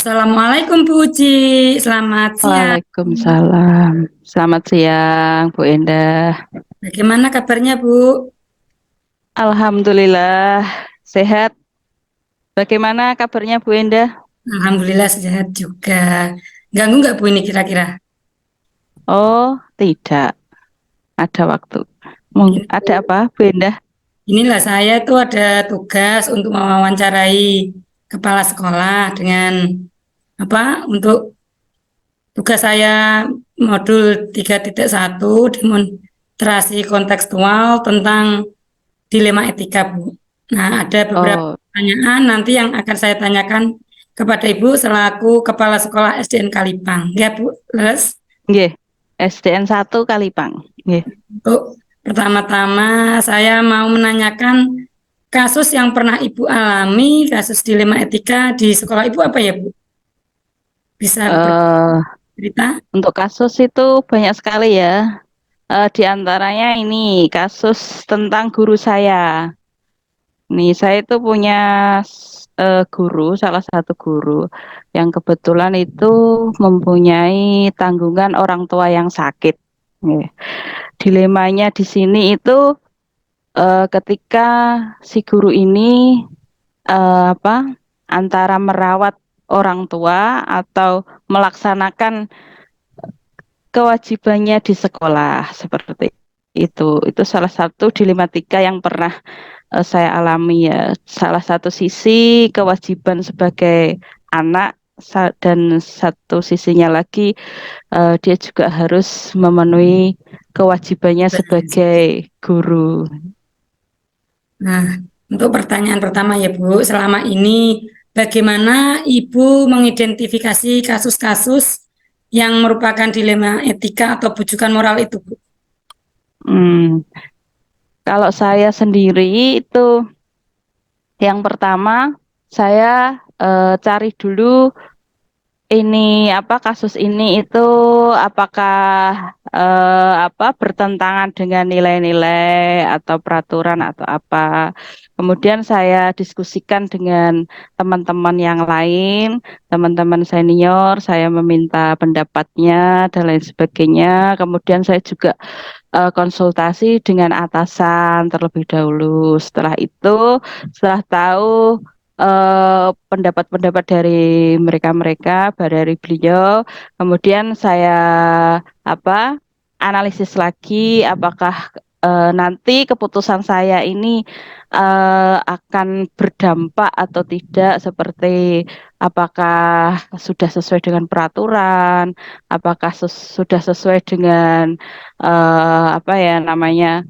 Assalamualaikum Bu Uci, selamat siang. Waalaikumsalam. Selamat siang, Bu Endah. Bagaimana kabarnya Bu? Alhamdulillah sehat. Bagaimana kabarnya Bu Endah? Alhamdulillah sehat juga. Ganggu nggak Bu ini kira-kira? Oh, tidak. Ada waktu. Mungkin Ada apa, Bu Endah? inilah saya tuh ada tugas untuk mewawancarai kepala sekolah dengan apa? Untuk tugas saya modul 3.1 demonstrasi kontekstual tentang dilema etika, Bu. Nah, ada beberapa Oh, pertanyaan nanti yang akan saya tanyakan kepada Ibu selaku Kepala Sekolah SDN Kalipang. Ya, Bu. Les. nggih. SDN 1 Kalipang. Nggih. Untuk pertama-tama saya mau menanyakan kasus yang pernah Ibu alami, kasus dilema etika di sekolah Ibu apa ya, Bu? Bisa Eh, bercerita? untuk kasus itu banyak sekali ya. Di antaranya ini kasus tentang guru saya. Nih, saya itu punya guru, salah satu guru yang kebetulan itu mempunyai tanggungan orang tua yang sakit. Nih, dilemanya di sini itu ketika si guru ini apa antara merawat orang tua atau melaksanakan kewajibannya di sekolah seperti itu. Itu salah satu dilematika yang pernah saya alami ya. Salah satu sisi kewajiban sebagai anak dan satu sisinya lagi dia juga harus memenuhi kewajibannya sebagai guru. Nah, untuk pertanyaan pertama ya Bu, selama ini bagaimana Ibu mengidentifikasi kasus-kasus yang merupakan dilema etika atau bujukan moral itu, Bu? Hmm, Kalau saya sendiri itu yang pertama saya cari dulu ini apa kasus ini itu apakah bertentangan dengan nilai-nilai atau peraturan atau apa. Kemudian saya diskusikan dengan teman-teman yang lain, teman-teman senior, saya meminta pendapatnya dan lain sebagainya. Kemudian saya juga konsultasi dengan atasan terlebih dahulu. Setelah itu, setelah tahu pendapat-pendapat dari mereka-mereka, dari beliau, kemudian saya apa analisis lagi apakah nanti keputusan saya ini akan berdampak atau tidak seperti apakah sudah sesuai dengan peraturan, apakah sudah sesuai dengan apa ya namanya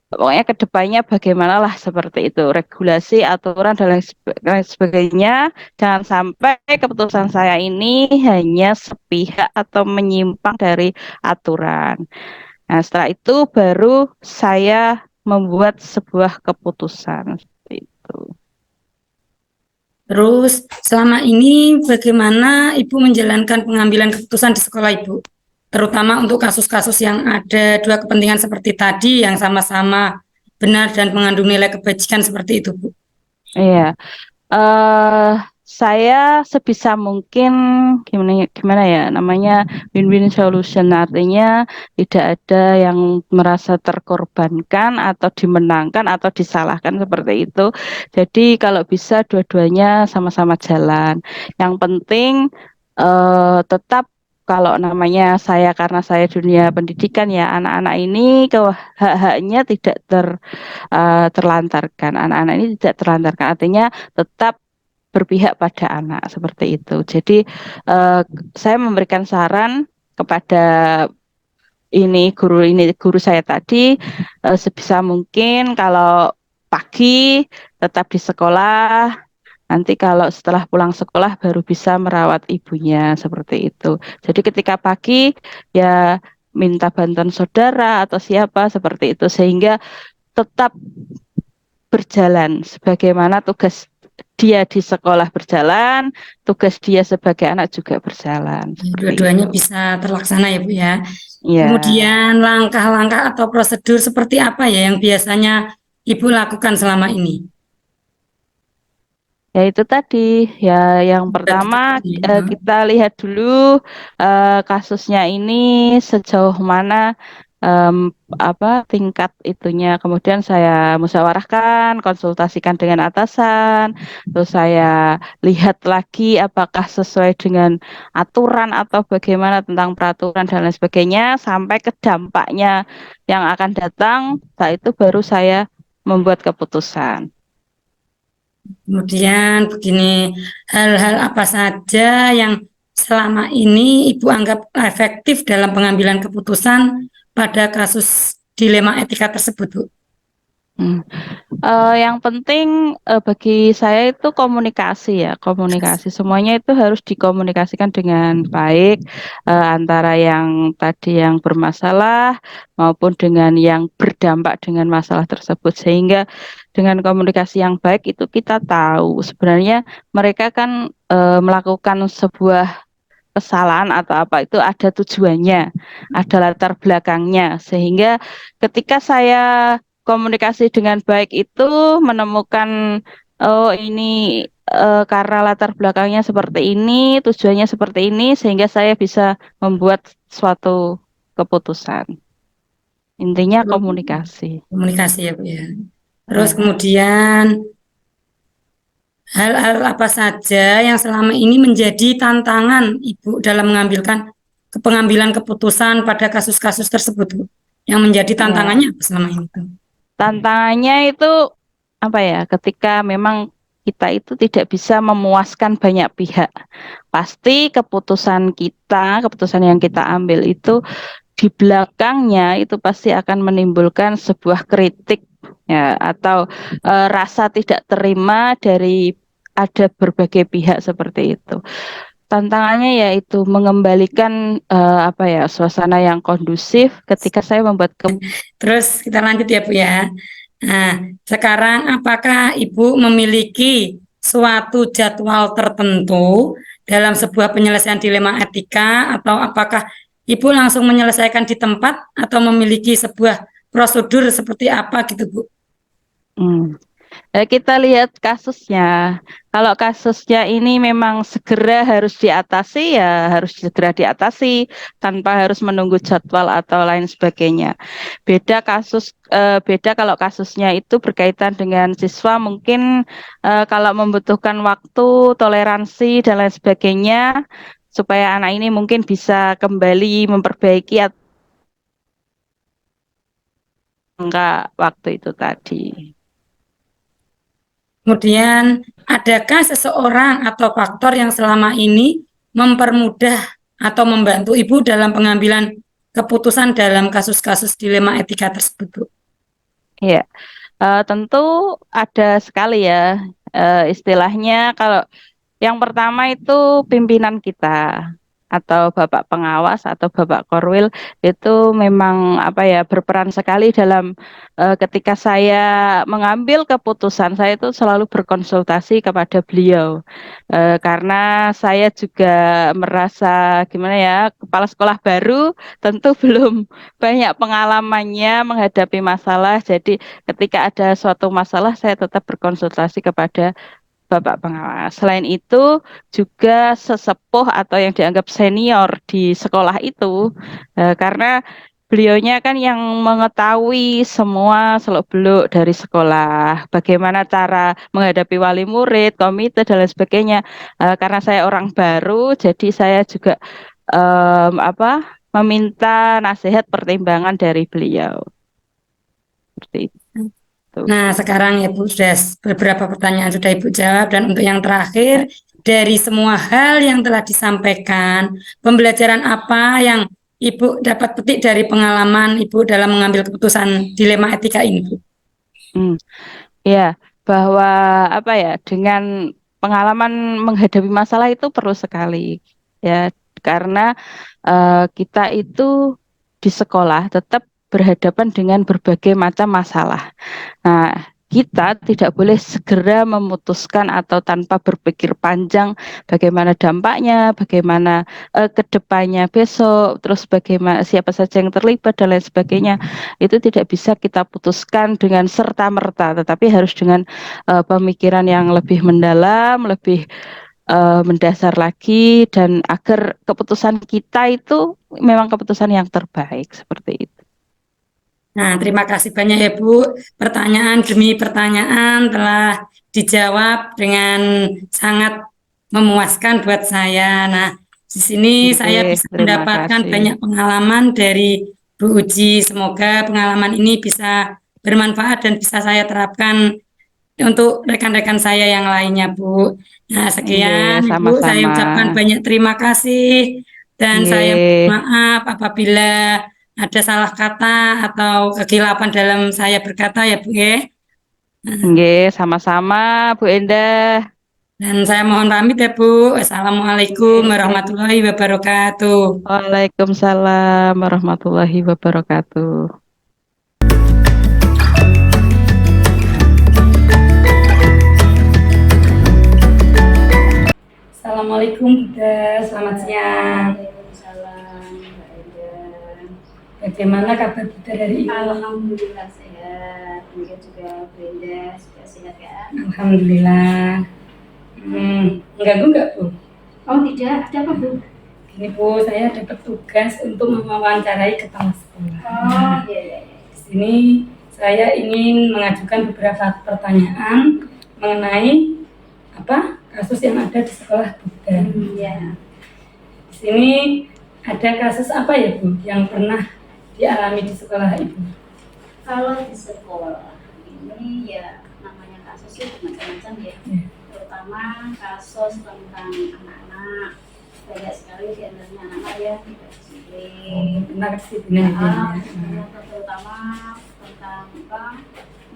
pokoknya kedepannya bagaimana lah seperti itu regulasi aturan dan lain sebagainya jangan sampai keputusan saya ini hanya sepihak atau menyimpang dari aturan. Nah setelah itu baru saya membuat sebuah keputusan seperti itu. Terus selama ini bagaimana Ibu menjalankan pengambilan keputusan di sekolah Ibu? Terutama untuk kasus-kasus yang ada dua kepentingan seperti tadi yang sama-sama benar dan mengandung nilai kebajikan seperti itu, Bu. Iya. eh saya sebisa mungkin gimana gimana ya namanya win-win solution artinya tidak ada yang merasa terkorbankan atau dimenangkan atau disalahkan seperti itu. Jadi kalau bisa dua-duanya sama-sama jalan. Yang penting tetap kalau namanya saya karena saya dunia pendidikan ya anak-anak ini ke hak-haknya tidak terlantarkan. Anak-anak ini tidak terlantarkan artinya tetap berpihak pada anak seperti itu. Jadi eh, saya memberikan saran kepada guru saya tadi sebisa mungkin kalau pagi tetap di sekolah, nanti kalau setelah pulang sekolah baru bisa merawat ibunya seperti itu. Jadi ketika pagi ya minta bantuan saudara atau siapa seperti itu sehingga tetap berjalan sebagaimana tugas dia di sekolah berjalan, tugas dia sebagai anak juga berjalan seperti Dua-duanya itu. bisa terlaksana ya, Bu ya. Ya, Kemudian langkah-langkah atau prosedur seperti apa ya yang biasanya Ibu lakukan selama ini? Ya itu tadi, ya yang Bagi pertama tadi. kita lihat dulu kasusnya ini sejauh mana em, apa tingkat itunya. Kemudian saya musyawarahkan, konsultasikan dengan atasan, terus saya lihat lagi apakah sesuai dengan aturan atau bagaimana tentang peraturan dan lain sebagainya, sampai ke dampaknya yang akan datang. Setelah itu baru saya membuat keputusan. Kemudian begini, hal-hal apa saja yang selama ini Ibu anggap efektif dalam pengambilan keputusan pada kasus dilema etika tersebut, Bu? Hmm. Yang penting bagi saya itu komunikasi ya, komunikasi. Semuanya itu harus dikomunikasikan dengan baik antara yang tadi yang bermasalah maupun dengan yang berdampak dengan masalah tersebut. Sehingga dengan komunikasi yang baik itu kita tahu sebenarnya mereka kan melakukan sebuah kesalahan atau apa itu ada tujuannya, ada latar belakangnya, sehingga ketika saya komunikasi dengan baik itu menemukan oh ini karena latar belakangnya seperti ini, tujuannya seperti ini, sehingga saya bisa membuat suatu keputusan. Intinya komunikasi. Komunikasi ya, Bu ya. Terus Ya. kemudian hal-hal apa saja yang selama ini menjadi tantangan Ibu dalam pengambilan keputusan pada kasus-kasus tersebut, Bu? Yang menjadi Ya. tantangannya apa selama ini, Bu? Tantangannya itu apa ya? Ketika memang kita itu tidak bisa memuaskan banyak pihak. Pasti keputusan yang kita ambil itu di belakangnya itu pasti akan menimbulkan sebuah kritik ya atau rasa tidak terima dari ada berbagai pihak seperti itu. Tantangannya yaitu mengembalikan apa ya suasana yang kondusif ketika saya membuat Terus kita lanjut ya, Bu ya. Nah, sekarang apakah Ibu memiliki suatu jadwal tertentu dalam sebuah penyelesaian dilema etika, atau apakah Ibu langsung menyelesaikan di tempat atau memiliki sebuah prosedur seperti apa gitu, Bu? Hmm. Kita lihat kasusnya. Kalau kasusnya ini memang segera harus diatasi, ya harus segera diatasi tanpa harus menunggu jadwal atau lain sebagainya. Beda kalau kasusnya itu berkaitan dengan siswa, mungkin kalau membutuhkan waktu, toleransi dan lain sebagainya, supaya anak ini mungkin bisa kembali memperbaiki atau enggak waktu itu tadi. Kemudian, adakah seseorang atau faktor yang selama ini mempermudah atau membantu Ibu dalam pengambilan keputusan dalam kasus-kasus dilema etika tersebut, Bu? Ya. Tentu ada sekali ya istilahnya kalau yang pertama itu pimpinan kita atau Bapak Pengawas atau Bapak Korwil itu memang apa ya berperan sekali dalam ketika saya mengambil keputusan saya itu selalu berkonsultasi kepada beliau. Karena saya juga merasa gimana ya kepala sekolah baru tentu belum banyak pengalamannya menghadapi masalah jadi ketika ada suatu masalah saya tetap berkonsultasi kepada Bapak pengawas. Selain itu, juga sesepuh atau yang dianggap senior di sekolah itu, karena beliaunya kan yang mengetahui semua seluk-beluk dari sekolah, bagaimana cara menghadapi wali murid, komite, dan lain sebagainya. Karena saya orang baru, jadi saya juga apa meminta nasihat pertimbangan dari beliau. Seperti itu. Nah, sekarang ya Bu, sudah beberapa pertanyaan sudah Ibu jawab, dan untuk yang terakhir, dari semua hal yang telah disampaikan, pembelajaran apa yang Ibu dapat petik dari pengalaman Ibu dalam mengambil keputusan dilema etika ini, Bu? Hmm. Ya, bahwa apa ya, dengan pengalaman menghadapi masalah itu perlu sekali. Ya, karena kita itu di sekolah tetap berhadapan dengan berbagai macam masalah. Nah, kita tidak boleh segera memutuskan atau tanpa berpikir panjang bagaimana dampaknya, bagaimana kedepannya besok, terus bagaimana siapa saja yang terlibat dan lain sebagainya. Itu tidak bisa kita putuskan dengan serta-merta, tetapi harus dengan pemikiran yang lebih mendalam, lebih mendasar lagi, dan agar keputusan kita itu memang keputusan yang terbaik seperti itu. Nah, terima kasih banyak ya Bu. Pertanyaan demi pertanyaan telah dijawab dengan sangat memuaskan buat saya. Nah, di sini saya Oke, bisa terima mendapatkan kasih. banyak pengalaman dari Bu Uji. Semoga pengalaman ini bisa bermanfaat dan bisa saya terapkan untuk rekan-rekan saya yang lainnya, Bu. Nah, sekian Nggih, Ibu, saya sama-sama. ucapkan banyak terima kasih dan saya mohon Nggih, maaf apabila ada salah kata atau kekhilafan dalam saya berkata ya, Bu ya. nggih, sama-sama Bu Endah. Dan saya mohon pamit ya, Bu. Assalamualaikum Nggih. warahmatullahi wabarakatuh. Waalaikumsalam warahmatullahi wabarakatuh. Assalamualaikum, Bunda. Selamat siang. Waalaikumsalam, Mbak Eda. Bagaimana kabar Bunda hari ini? Alhamdulillah sehat. Mungkin juga Brenda juga sehat kan? Alhamdulillah. Mengganggu nggak, Bu? Oh tidak, ada apa Bu? Ini Bu, saya dapat tugas untuk mewawancarai kepala sekolah. Oh iya iya. Di sini saya ingin mengajukan beberapa pertanyaan mengenai kasus yang ada di sekolah Bunda. Iya. Di sini ada kasus apa ya Bu yang pernah dialami di sekolah Ibu? Kalau di sekolah ini ya namanya kasus itu macam-macam ya. Terutama kasus tentang anak-anak. Banyak sekali di antaranya anak-anak yang tidak disiplin. Pernah kedisiplinan Terutama tentang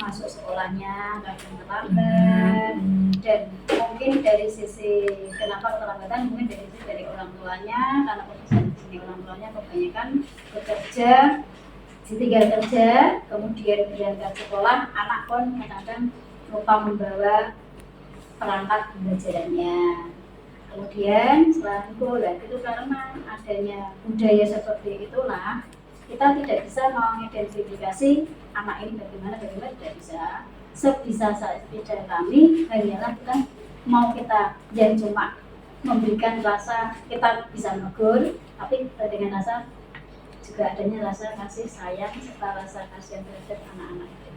masuk sekolahnya kadang terlambat, dan mungkin dari sisi kenapa keterlambatan mungkin dari orang tuanya, karena posisi di sini orang tuanya kebanyakan bekerja, ditinggal kerja, kemudian berangkat sekolah, anak pun kadang-kadang lupa membawa perangkat pembelajarannya. Kemudian selain itu karena adanya budaya seperti itulah kita tidak bisa mengidentifikasi anak ini bagaimana tidak bisa. Sebisa saja kami hanyalah kita yang cuma memberikan rasa kita bisa menegur, tapi dengan rasa juga adanya rasa kasih sayang serta rasa kasihan terhadap anak-anak itu.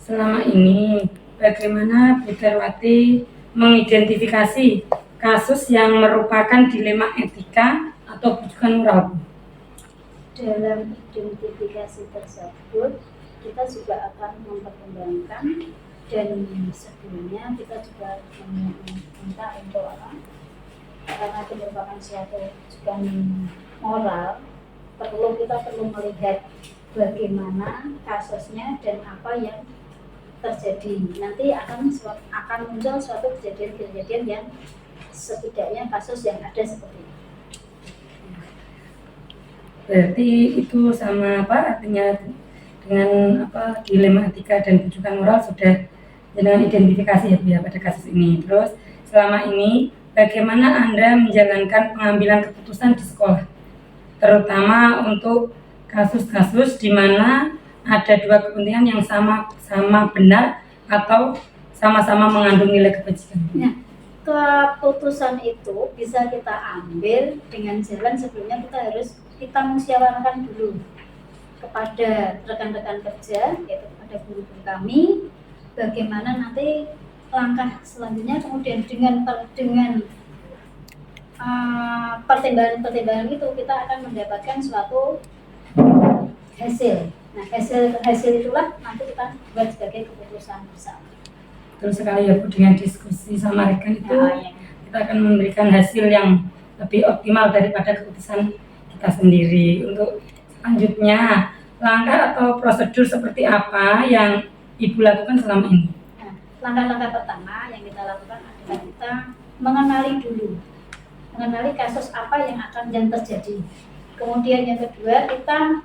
Selama ini bagaimana Bu Darwati mengidentifikasi kasus yang merupakan dilema etika atau bujukan moral? Dalam identifikasi tersebut kita juga akan mempertimbangkan, dan sebelumnya kita juga meminta untuk karena itu merupakan suatu bujukan moral, kita perlu melihat bagaimana kasusnya dan apa yang terjadi. Nanti akan muncul suatu kejadian-kejadian yang setidaknya kasus yang ada seperti itu. Berarti itu sama artinya dengan dilema etika dan bujukan moral sudah dengan identifikasi ya Bu ya pada kasus ini. Terus selama ini bagaimana Anda menjalankan pengambilan keputusan di sekolah, terutama untuk kasus-kasus di mana ada dua kepentingan yang sama benar atau sama-sama mengandung nilai kebajikan? Nah, keputusan itu bisa kita ambil dengan jalan sebelumnya kita musyawarahkan dulu kepada rekan-rekan kerja, yaitu kepada guru-guru kami, bagaimana nanti langkah selanjutnya. Kemudian dengan pertimbangan itu kita akan mendapatkan suatu hasil. Nah, hasil itulah nanti kita buat sebagai keputusan bersama. Terus sekali ya Bu, dengan diskusi sama rekan itu kita akan memberikan hasil yang lebih optimal daripada keputusan kita sendiri. Untuk selanjutnya langkah atau prosedur seperti apa yang Ibu lakukan selama ini? Nah, langkah-langkah pertama yang kita lakukan adalah kita mengenali kasus apa yang terjadi. Kemudian yang kedua kita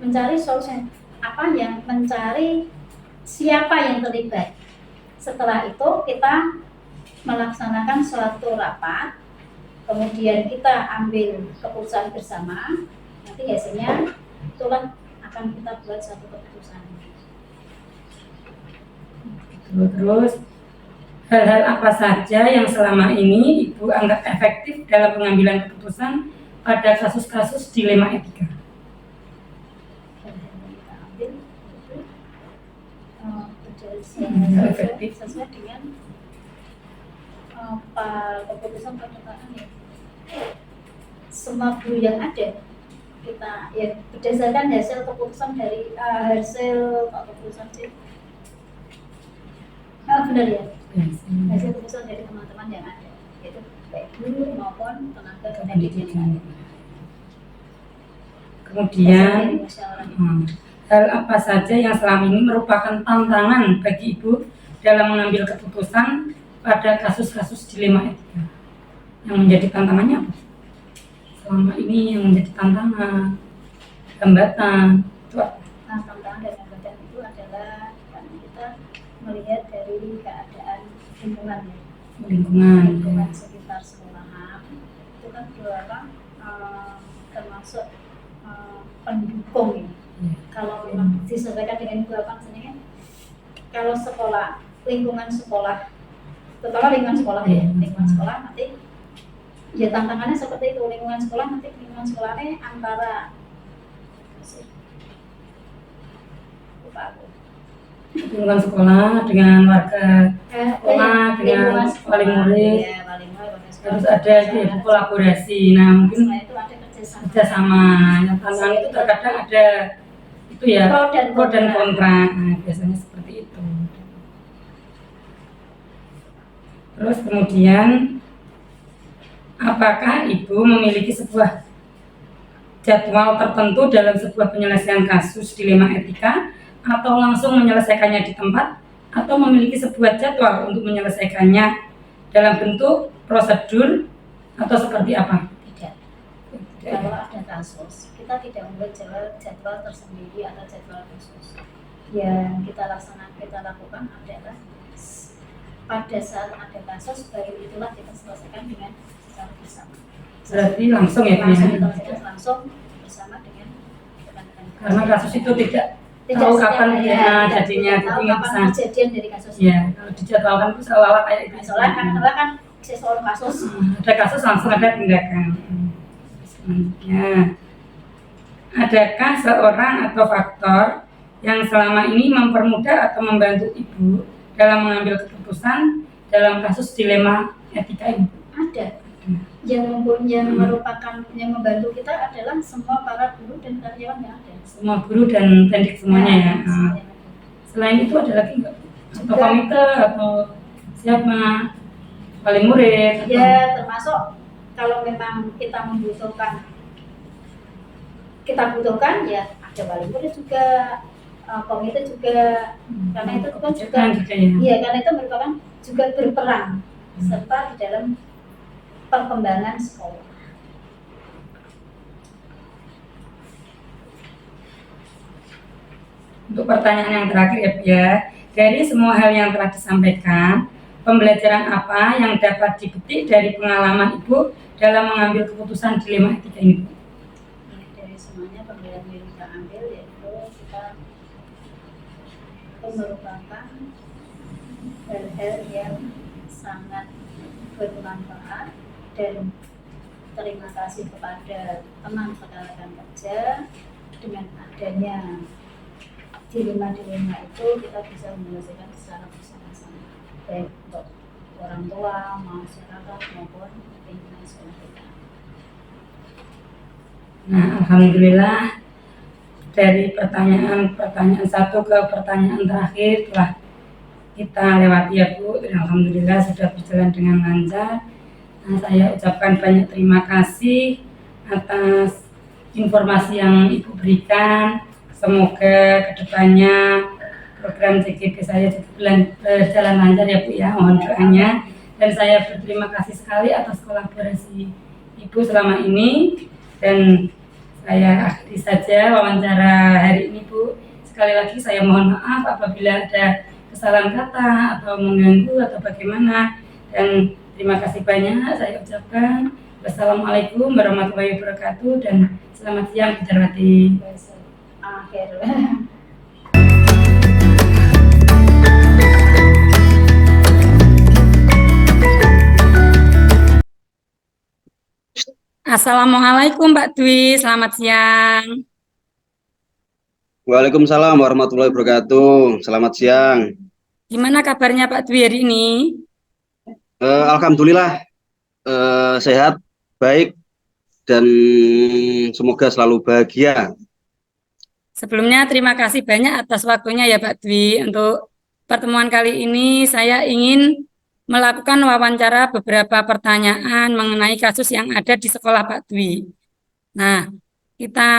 mencari solusi apa yang mencari siapa yang terlibat. Setelah itu kita melaksanakan suatu rapat, kemudian kita ambil keputusan bersama, nanti hasilnya itulah akan kita buat satu keputusan. Terus hal-hal apa saja yang selama ini Ibu anggap efektif dalam pengambilan keputusan pada kasus-kasus dilema etika? Dan yang kita ambil itu Efektif. sesuai dengan keputusan pernyataan ya. Semua guru yang ada kita ya berdasarkan hasil keputusan dari hasil keputusan sih. Benar ya. Hasil keputusan dari teman-teman yang ada, yaitu baik guru maupun tenaga pendidik yang ada. Kemudian hal apa saja yang selama ini merupakan tantangan bagi Ibu dalam mengambil keputusan pada kasus-kasus dilema etika? Yang menjadi tantangannya apa? Selama ini yang menjadi tantangan, hambatan, itu apa? Nah, tantangan dan hambatan itu adalah karena kita melihat dari keadaan lingkungan ya. Lingkungan sekitar sekolahan itu kan beberapa termasuk pendukung ya. Kalau memang disesuaikan dengan beberapa misalnya kalau sekolah, lingkungan sekolah, terutama lingkungan sekolah ya, lingkungan sekolah nanti ya tantangannya seperti itu. Lingkungan sekolahnya antara lingkungan sekolah dengan warga sekolah, dengan wali murid, harus ada kolaborasi. Nah, mungkin kerjasama. Yang tantangan itu terkadang ada itu ya pro dan kontra. Nah, biasanya seperti itu. Terus kemudian apakah Ibu memiliki sebuah jadwal tertentu dalam sebuah penyelesaian kasus dilema etika, atau langsung menyelesaikannya di tempat, atau memiliki sebuah jadwal untuk menyelesaikannya dalam bentuk prosedur atau seperti apa? Tidak. Kalau ada kasus, kita tidak membuat jadwal tersendiri atau jadwal khusus. Yang kita lakukan adalah pada saat ada kasus, baru itulah kita selesaikan dengan secara bersama. Berarti langsung ya? Langsung bersama dengan rekan-rekan. Karena kasus itu tidak tahu kapan jadinya, tahu jadi nggak bisa. Kejadian dari kasus. Ya, kalau dijadwalkan itu seolah-olah kayak itu. Soalnya kan sesuatu kasus. Ada kasus langsung ada tindakan. Selanjutnya, adakah seorang atau faktor yang selama ini mempermudah atau membantu Ibu dalam mengambil keputusan dalam kasus dilema etika ini? Ada. Yang merupakan yang membantu kita adalah semua para guru dan karyawan yang ada. Semua guru dan pendidik semuanya ya. Semuanya. Selain itu ada lagi nggak? Atau komite atau siapa? Wali murid? Ya, termasuk kalau memang kita butuhkan ya ada wali murid juga, komite juga, karena itu kan juga iya, karena itu merupakan juga berperan serta di dalam perkembangan sekolah. Untuk pertanyaan yang terakhir ya Bu ya, dari semua hal yang telah disampaikan, pembelajaran apa yang dapat dipetik dari pengalaman Ibu dalam mengambil keputusan dilema etika ini Bu? Ya, dari semuanya pembelajaran yang kita ambil yaitu kita merupakan hal-hal yang sangat bermanfaat, dan terima kasih kepada teman rekan kerja. Dengan adanya dilema itu kita bisa menyelesaikan secara bersama-sama, baik untuk orang tua, masyarakat maupun pimpinan sekolah kita. Nah, alhamdulillah dari pertanyaan satu ke pertanyaan terakhir telah kita lewati ya Bu. Alhamdulillah sudah berjalan dengan lancar. Nah, saya ucapkan banyak terima kasih atas informasi yang Ibu berikan. Semoga kedepannya program CGP saya berjalan lancar ya Bu ya, mohon doanya. Dan saya berterima kasih sekali atas kolaborasi Ibu selama ini, dan Saya akhiri saja wawancara hari ini, Bu. Sekali lagi saya mohon maaf apabila ada kesalahan kata atau mengganggu atau bagaimana. Dan terima kasih banyak saya ucapkan. Wassalamualaikum warahmatullahi wabarakatuh dan selamat siang Bu Darwati. Akhir. Assalamualaikum Mbak Dwi, selamat siang. Waalaikumsalam warahmatullahi wabarakatuh. Selamat siang. Gimana kabarnya Pak Dwi hari ini? Alhamdulillah sehat, baik, dan semoga selalu bahagia. Sebelumnya terima kasih banyak atas waktunya ya Pak Dwi. Untuk pertemuan kali ini saya ingin melakukan wawancara beberapa pertanyaan mengenai kasus yang ada di sekolah Pak Dwi. Nah, kita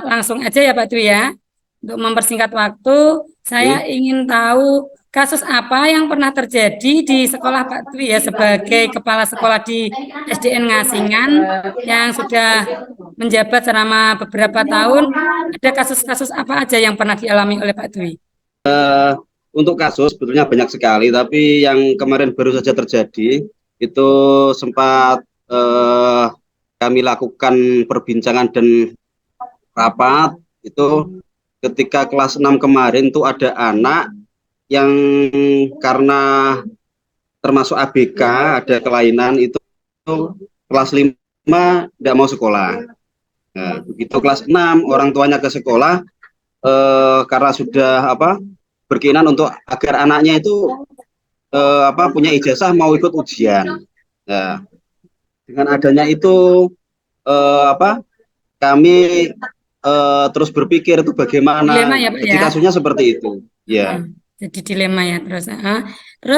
langsung aja ya Pak Dwi ya. Untuk mempersingkat waktu, saya ingin tahu kasus apa yang pernah terjadi di sekolah Pak Dwi ya sebagai kepala sekolah di SDN Ngasingan yang sudah menjabat selama beberapa tahun. Ada kasus-kasus apa aja yang pernah dialami oleh Pak Dwi? Untuk kasus sebetulnya banyak sekali, tapi yang kemarin baru saja terjadi itu sempat kami lakukan perbincangan dan rapat itu ketika kelas 6 kemarin tuh ada anak yang karena termasuk ABK ada kelainan itu kelas 5 tidak mau sekolah. Nah, begitu kelas 6 orang tuanya ke sekolah karena sudah berkeinginan untuk agar anaknya itu punya ijazah mau ikut ujian. Nah, dengan adanya itu kami terus berpikir itu bagaimana Dilema ya, Pak, jadi ya? kasusnya seperti itu ya. Jadi dilema ya terus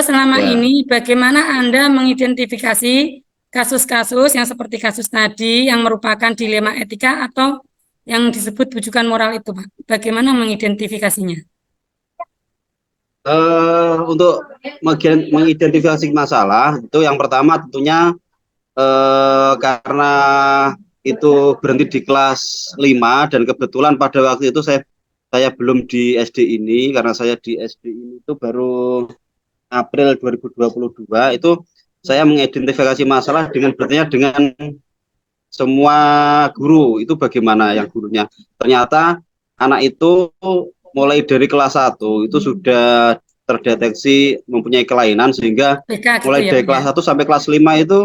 selama Ya. ini bagaimana Anda mengidentifikasi kasus-kasus yang seperti kasus tadi yang merupakan dilema etika atau yang disebut bujukan moral itu Pak? Bagaimana mengidentifikasinya? Untuk mengidentifikasi masalah itu yang pertama tentunya karena itu berhenti di kelas 5 dan kebetulan pada waktu itu saya belum di SD ini, karena saya di SD ini itu baru April 2022 itu saya mengidentifikasi masalah dengan bertanya dengan semua guru itu bagaimana yang gurunya. Ternyata anak itu mulai dari kelas 1 itu sudah terdeteksi mempunyai kelainan sehingga BK gitu mulai ya, dari Pak, kelas ya? 1 sampai kelas 5 itu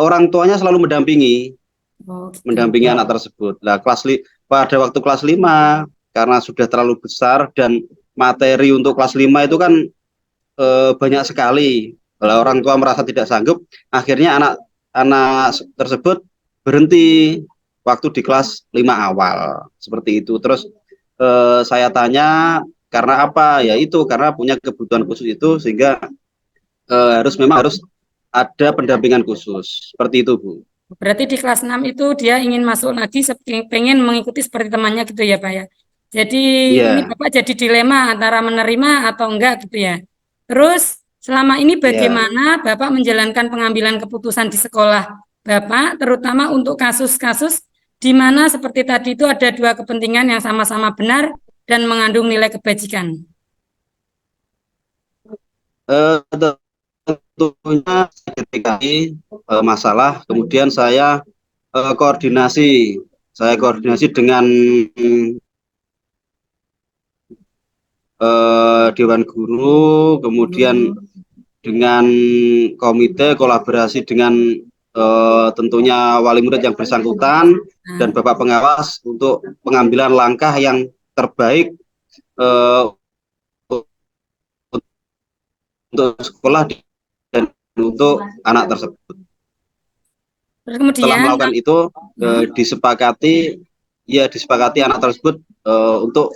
orang tuanya selalu mendampingi Oh, gitu. anak tersebut. Nah, pada waktu kelas 5 karena sudah terlalu besar dan materi untuk kelas 5 itu kan banyak sekali. Kalau orang tua merasa tidak sanggup, akhirnya anak tersebut berhenti waktu di kelas 5 awal. Seperti itu. Terus saya tanya karena apa? Ya itu karena punya kebutuhan khusus itu sehingga memang harus ada pendampingan khusus. Seperti itu, Bu. Berarti di kelas 6 itu dia ingin masuk lagi, pengen mengikuti seperti temannya gitu ya Pak ya. Jadi ini Iya. Bapak jadi dilema antara menerima atau enggak gitu ya. Terus selama ini bagaimana Bapak menjalankan pengambilan keputusan di sekolah Bapak, terutama untuk kasus-kasus di mana seperti tadi itu ada dua kepentingan yang sama-sama benar dan mengandung nilai kebajikan. Tentunya ketika masalah, kemudian saya koordinasi dengan Dewan Guru, kemudian dengan komite, kolaborasi dengan tentunya wali murid yang bersangkutan dan Bapak pengawas untuk pengambilan langkah yang terbaik untuk sekolah dan untuk anak tersebut. Terus kemudian setelah melakukan itu disepakati anak tersebut untuk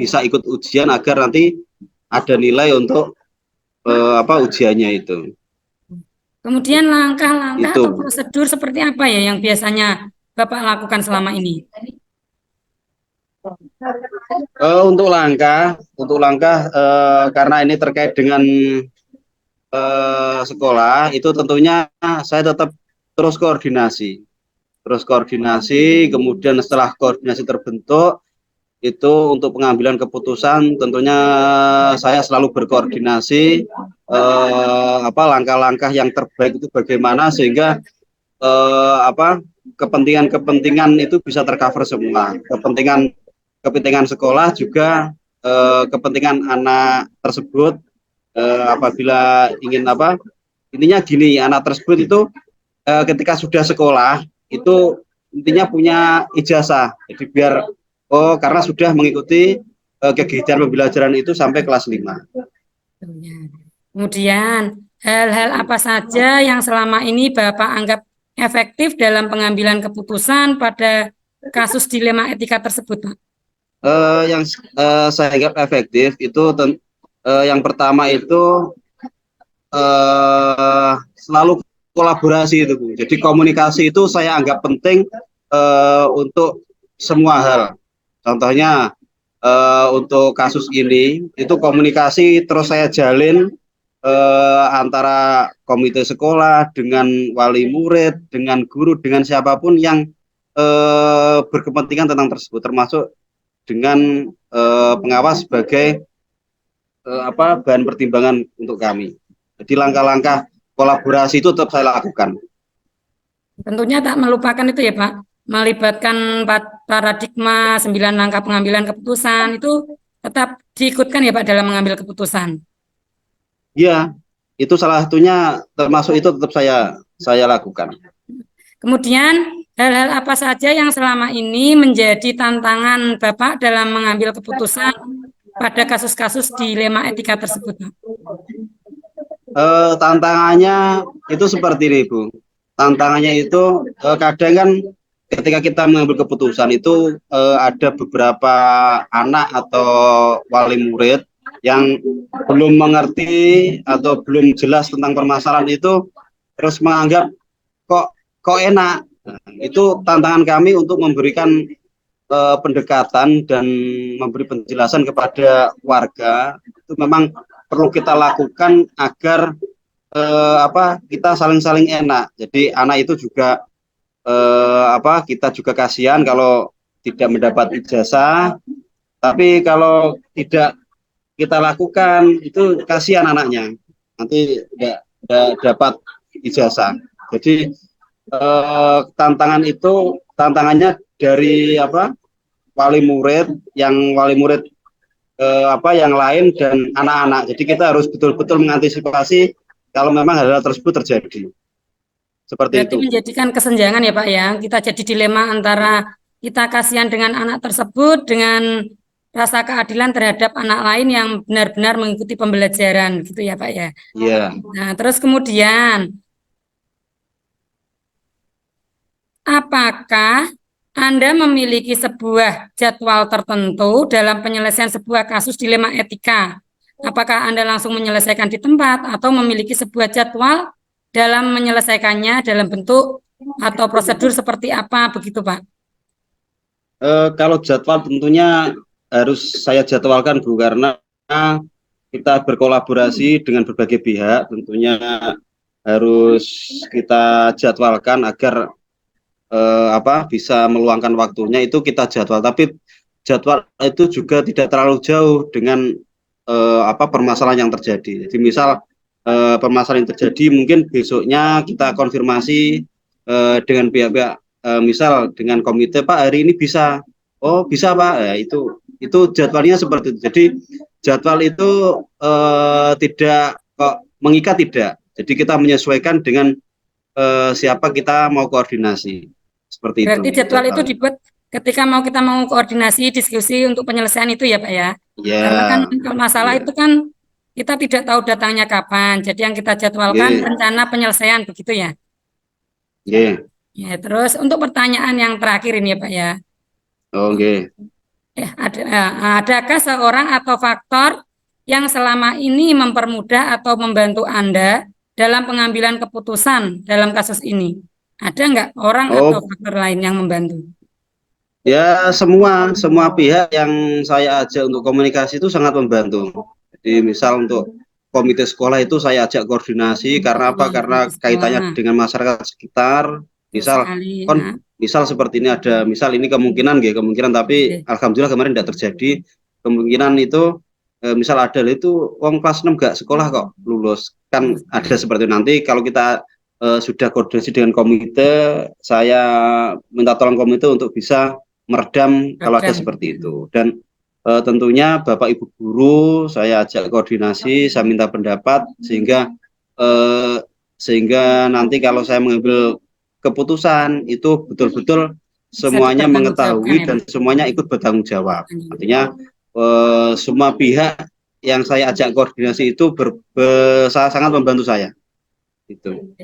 bisa ikut ujian agar nanti ada nilai untuk ujiannya itu. Kemudian langkah-langkah Itu. atau prosedur seperti apa ya yang biasanya Bapak lakukan selama ini? Untuk langkah karena ini terkait dengan sekolah, itu tentunya saya tetap terus koordinasi terus koordinasi, kemudian setelah koordinasi terbentuk, itu untuk pengambilan keputusan tentunya saya selalu berkoordinasi langkah-langkah yang terbaik itu bagaimana sehingga kepentingan-kepentingan itu bisa tercover semua. Kepentingan sekolah juga kepentingan anak tersebut apabila ingin intinya gini, anak tersebut itu ketika sudah sekolah itu intinya punya ijazah. Jadi biar karena sudah mengikuti kegiatan pembelajaran itu sampai kelas 5. Kemudian, hal-hal apa saja yang selama ini Bapak anggap efektif dalam pengambilan keputusan pada kasus dilema etika tersebut, Pak? Yang saya anggap efektif itu yang pertama itu selalu kolaborasi itu, Bu. Jadi komunikasi itu saya anggap penting untuk semua hal. Contohnya untuk kasus ini itu komunikasi terus saya jalin antara komite sekolah dengan wali murid, dengan guru, dengan siapapun yang berkepentingan tentang tersebut, termasuk dengan pengawas sebagai bahan pertimbangan untuk kami. Jadi langkah-langkah kolaborasi itu tetap saya lakukan. Tentunya tak melupakan itu ya Pak, melibatkan paradigma 9 langkah pengambilan keputusan itu tetap diikutkan ya Pak dalam mengambil keputusan. Iya, itu salah satunya, termasuk itu tetap saya lakukan. Kemudian hal-hal apa saja yang selama ini menjadi tantangan Bapak dalam mengambil keputusan pada kasus-kasus dilema etika tersebut, Pak? Tantangannya itu seperti ini, Bu. Tantangannya itu kadang kan ketika kita mengambil keputusan itu ada beberapa anak atau wali murid yang belum mengerti atau belum jelas tentang permasalahan itu, terus menganggap kok enak. Nah, itu tantangan kami untuk memberikan pendekatan dan memberi penjelasan kepada warga. Itu memang perlu kita lakukan agar kita saling enak. Jadi anak itu juga kita juga kasihan kalau tidak mendapat ijazah, tapi kalau tidak kita lakukan itu kasihan anaknya, nanti tidak dapat ijazah. Jadi tantangannya dari wali murid yang lain dan anak-anak. Jadi kita harus betul-betul mengantisipasi kalau memang hal-hal tersebut terjadi. Seperti Berarti itu. menjadikan kesenjangan ya Pak ya. Kita jadi dilema antara kita kasihan dengan anak tersebut dengan rasa keadilan terhadap anak lain yang benar-benar mengikuti pembelajaran gitu ya Pak ya. Iya. Nah, terus kemudian apakah Anda memiliki sebuah jadwal tertentu dalam penyelesaian sebuah kasus dilema etika? Apakah Anda langsung menyelesaikan di tempat atau memiliki sebuah jadwal dalam menyelesaikannya dalam bentuk atau prosedur seperti apa begitu Pak? Kalau jadwal tentunya harus saya jadwalkan, Bu, karena kita berkolaborasi dengan berbagai pihak, tentunya harus kita jadwalkan agar bisa meluangkan waktunya, itu kita jadwal. Tapi jadwal itu juga tidak terlalu jauh dengan permasalahan yang terjadi. Jadi misal permasalahan yang terjadi mungkin besoknya kita konfirmasi dengan pihak-pihak, misal dengan komite, Pak hari ini bisa, oh bisa Pak, ya, itu jadwalnya seperti itu. Jadi jadwal itu tidak kok mengikat, tidak. Jadi kita menyesuaikan dengan siapa kita mau koordinasi. Seperti Berarti itu. jadwal itu dibuat ketika kita mau koordinasi diskusi untuk penyelesaian itu ya Pak ya? Ya. Karena kan kalau masalah itu kan kita tidak tahu datangnya kapan. Jadi yang kita jadwalkan rencana penyelesaian begitu ya? Iya. Ya, terus untuk pertanyaan yang terakhir ini ya Pak ya. Oke. Adakah seorang atau faktor yang selama ini mempermudah atau membantu Anda dalam pengambilan keputusan dalam kasus ini? Ada nggak orang atau faktor lain yang membantu? Ya, semua pihak yang saya ajak untuk komunikasi itu sangat membantu. Jadi misal untuk komite sekolah itu saya ajak koordinasi, karena apa? Karena kaitannya dengan masyarakat sekitar. Misal misal seperti ini ada, misal ini kemungkinan nggih, kemungkinan tapi Oke. alhamdulillah kemarin tidak terjadi. Kemungkinan itu misal ada itu wong kelas 6 gak sekolah kok lulus. Kan ada seperti itu. Nanti kalau kita sudah koordinasi dengan komite, saya minta tolong komite untuk bisa meredam kalau ada Meredam. seperti itu. Dan tentunya Bapak Ibu guru saya ajak koordinasi, saya minta pendapat sehingga nanti kalau saya mengambil keputusan itu betul-betul Bisa semuanya dipertanggungjawabkan mengetahui ya, dan Pak. semuanya ikut bertanggung jawab. Artinya semua pihak yang saya ajak koordinasi itu sangat membantu saya. Itu.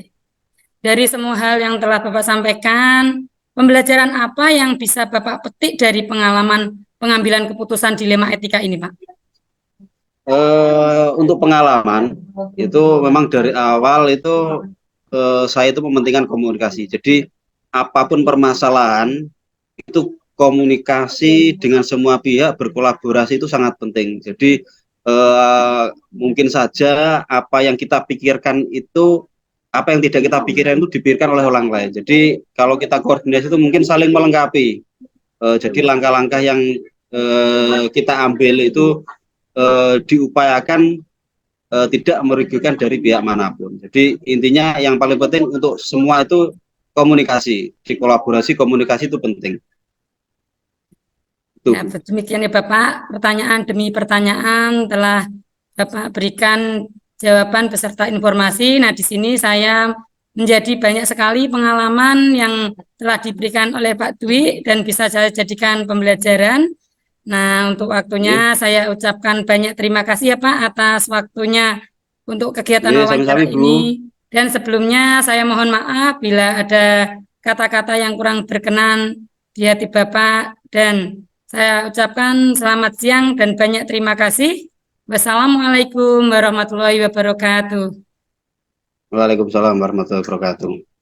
Dari semua hal yang telah Bapak sampaikan, pembelajaran apa yang bisa Bapak petik dari pengalaman pengambilan keputusan dilema etika ini, Pak? Untuk pengalaman itu memang dari awal itu saya itu mementingkan komunikasi. Jadi apapun permasalahan itu komunikasi dengan semua pihak berkolaborasi itu sangat penting. Jadi mungkin saja apa yang kita pikirkan itu apa yang tidak kita pikirkan itu dipikirkan oleh orang lain. Jadi kalau kita koordinasi itu mungkin saling melengkapi. Jadi langkah-langkah yang kita ambil itu diupayakan tidak merugikan dari pihak manapun. Jadi intinya yang paling penting untuk semua itu komunikasi, kolaborasi, komunikasi itu penting. Ya, demikian ya Bapak, pertanyaan demi pertanyaan telah Bapak berikan jawaban beserta informasi. Nah, di sini saya menjadi banyak sekali pengalaman yang telah diberikan oleh Pak Dwi dan bisa saya jadikan pembelajaran. Nah, untuk waktunya saya ucapkan banyak terima kasih ya Pak atas waktunya untuk kegiatan wawancara ini. Dan sebelumnya saya mohon maaf bila ada kata-kata yang kurang berkenan di hati Bapak, dan saya ucapkan selamat siang dan banyak terima kasih. Wassalamualaikum warahmatullahi wabarakatuh. Waalaikumsalam warahmatullahi wabarakatuh.